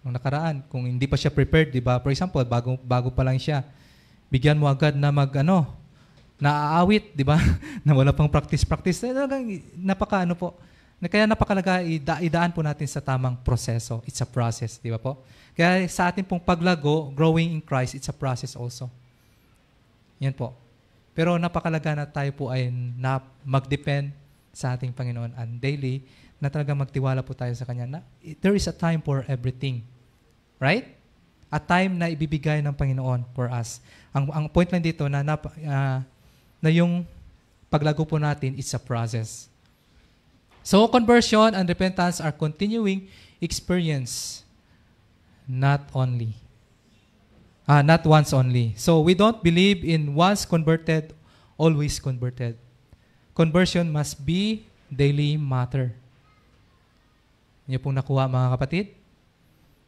nung nakaraan, kung hindi pa siya prepared, di ba? For example, bago pa lang siya, bigyan mo agad na naaawit, di ba? Na wala pang practice. Talagang kaya napakalaga idaan po natin sa tamang proseso. It's a process, di ba po? Kaya sa atin pong paglago, growing in Christ, it's a process also. Yan po. Pero napakalaga na tayo po ay mag-depend sa ating Panginoon and daily na talagang magtiwala po tayo sa Kanya na there is a time for everything. Right? A time na ibibigay ng Panginoon for us. Ang point lang dito na yung paglago po natin, it's a process. So, conversion and repentance are continuing experience, not once only. So, we don't believe in once converted, always converted. Conversion must be daily matter. Niyo pong nakuha, mga kapatid?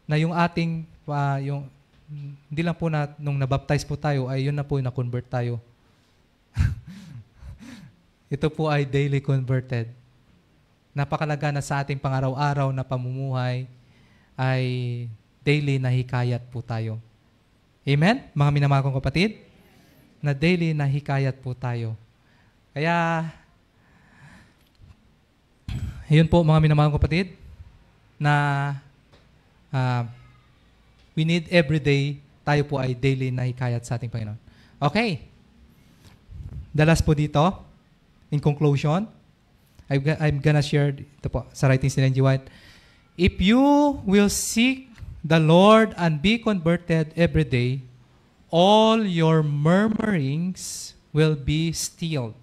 Na yung ating, hindi lang po nung nabaptize po tayo, ay yun na po yung na-convert tayo. Ito po ay daily converted. Napakalaga na sa ating pang-araw-araw na pamumuhay ay daily na hikayat po tayo. Amen? Mga minamahal kong kapatid? Na daily na hikayat po tayo. Kaya, yun po mga minamahal kong kapatid, na we need everyday, tayo po ay daily na hikayat sa ating Panginoon. Okay. The last po dito, in conclusion, I'm gonna share ito po sa writings ni Ellen G. White. If you will seek the Lord and be converted every day, all your murmurings will be stilled.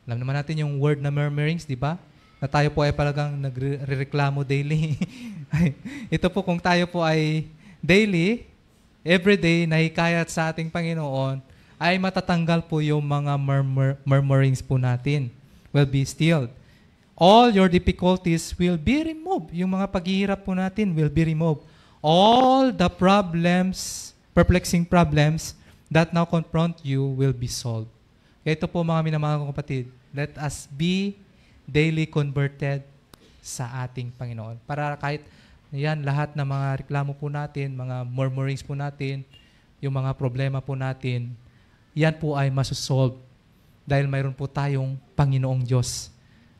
Alam naman natin yung word na murmurings, di ba? Na tayo po ay talagang nagre-reklamo daily. Ito po kung tayo po ay daily, everyday, nahikayat sa ating Panginoon, ay matatanggal po yung mga murmurings po natin. Will be stilled. All your difficulties will be removed. Yung mga paghihirap po natin will be removed. All the problems, perplexing problems that now confront you will be solved. Kaya ito po mga minamahal kong kapatid, let us be daily converted sa ating Panginoon. Para kahit yan, lahat ng mga reklamo po natin, mga murmurings po natin, yung mga problema po natin, yan po ay masosolve dahil mayroon po tayong Panginoong Diyos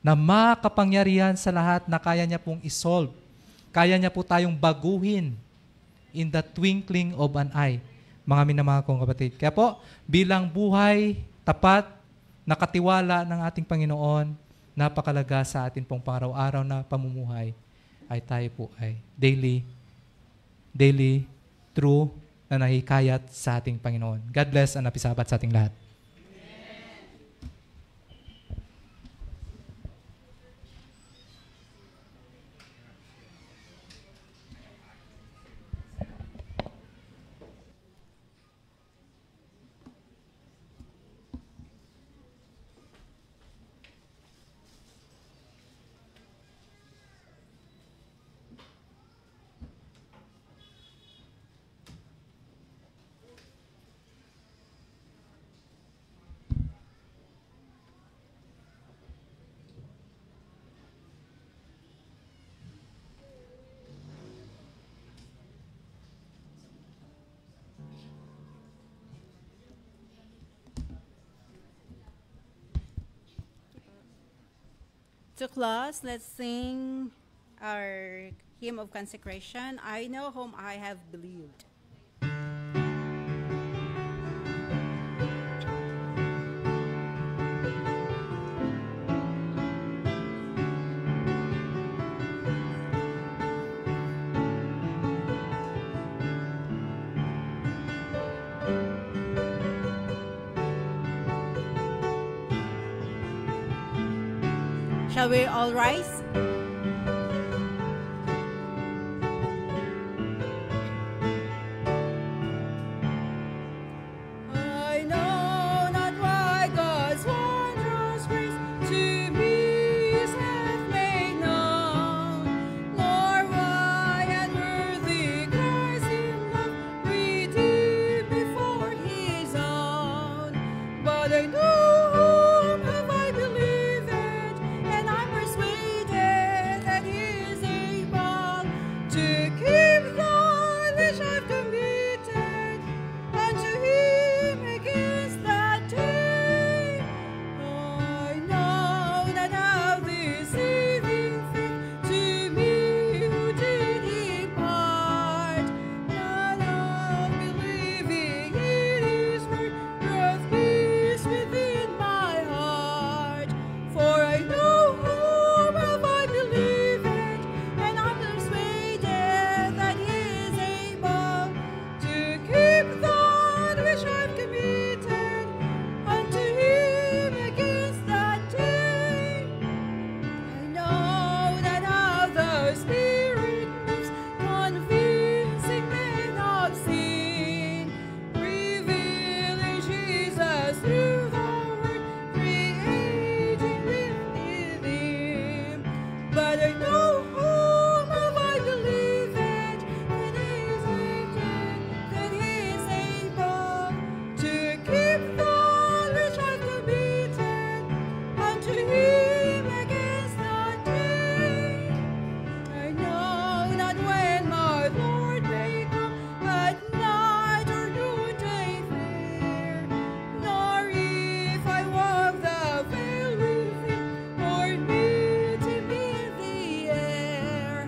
na makapangyarihan sa lahat na kaya niya pong isolve. Kaya niya po tayong baguhin in the twinkling of an eye. Mga minamahal kong kapatid. Kaya po, bilang buhay, tapat, nakatiwala ng ating Panginoon, napakalaga sa atin pong pang-araw-araw na pamumuhay, ay tayo po ay daily, true, na nahikayat sa ating Panginoon. God bless and napisabat sa ating lahat. To close, let's sing our hymn of consecration, I Know Whom I Have Believed. Shall we all rise? I know not why God's wondrous grace to me is half made known, nor why unworthy Christ in love redeemed me for His own. But I know whom have I believed, and I'm persuaded that He is able to keep that which I've committed unto Him against that day. I know that now this saving faith to me who did impart, not of believing in His word, doth peace within my heart. For I know whom have I believed, and I'm persuaded that He is able to keep that which I've committed unto Him against that day. I know that how the Spirit moves, convincing men of sin, revealing Jesus through the Word, creating within Him. But I know whom have I believed, that He is able to keep that which I've committed unto Him against that day. I know not when my Lord may come, at night or noonday fair, nor if I walk the vale with Him, or meet Him in the air.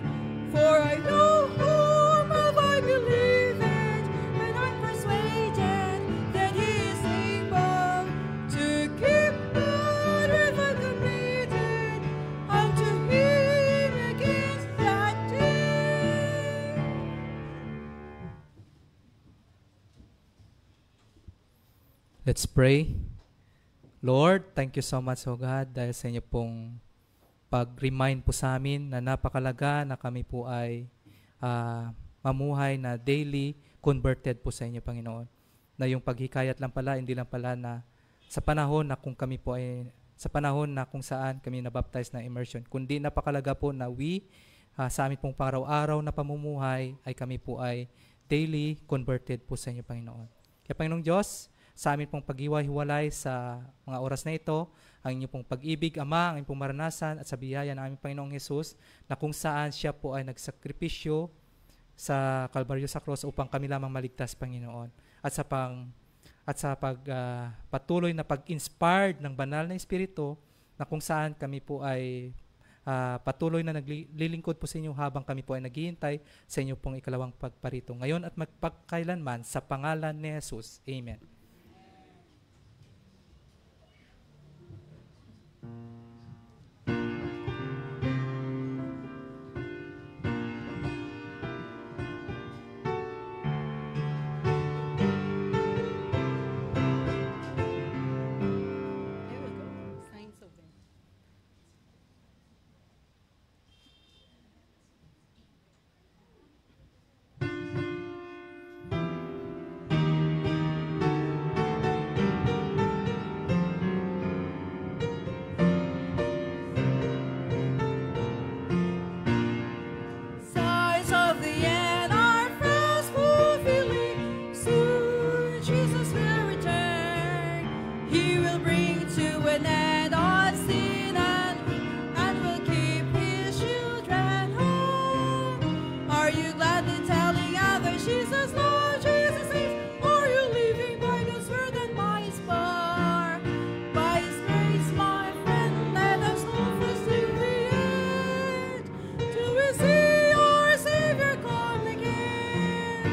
For I know whom have I believed, and I'm persuaded that He is able to keep that which I've committed unto Him against that day. Let's pray. Lord, thank you so much, O God, dahil sa inyo pong pag-remind po sa amin na napakalaga na kami po ay mamuhay na daily converted po sa inyo, Panginoon. Na yung paghikayat lang pala, hindi lang pala na sa panahon na kung kami po ay, sa panahon na kung saan kami nabaptize ng immersion, kundi napakalaga po na sa amin pong pang-araw-araw na pamumuhay ay kami po ay daily converted po sa inyo, Panginoon. Kaya Panginoong Diyos, sa amin pong pag-iwa-hiwalay sa mga oras na ito, ang inyong pong pag-ibig, Ama, ang inyong pong maranasan at sa biyaya ng aming Panginoong Jesus, na kung saan siya po ay nagsakripisyo sa Kalbaryo sa Cross upang kami lamang maligtas, Panginoon. At sa patuloy na pag-inspired ng banal na Espiritu, na kung saan kami po ay patuloy na naglilingkod po sa inyo habang kami po ay naghihintay sa inyo pong ikalawang pagparito ngayon at magpagkailanman sa pangalan ni Jesus. Amen. There we go. Signs of it. Signs of the end are fast fulfilling. Soon Jesus will return. He will bring to an end all sin and will keep his children home. Are you gladly telling others Jesus loves, Jesus saves? Are you living by God's word and by his power? By his grace, my friend, let us hold fast till the end, till we see our Savior come again.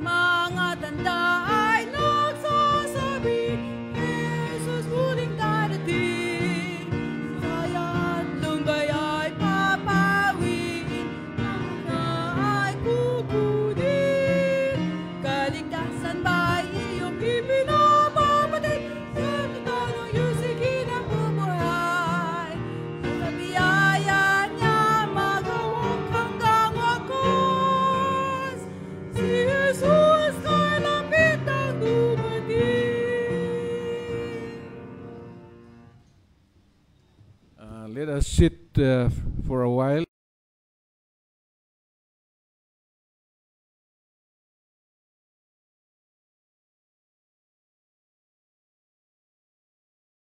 Mga tanda ay nagsasabi, Jesus muling darating. Kaya't lumbay ay papawiin, ang ay kukunin. Kaligtasan ba iyong ipinapabatid? Kapitan ng iyong sige ng bubuhay. Sa biyaya niya magawang hanggang wakas. Si Jesus kalapit ang dumating. Let us sit for a while.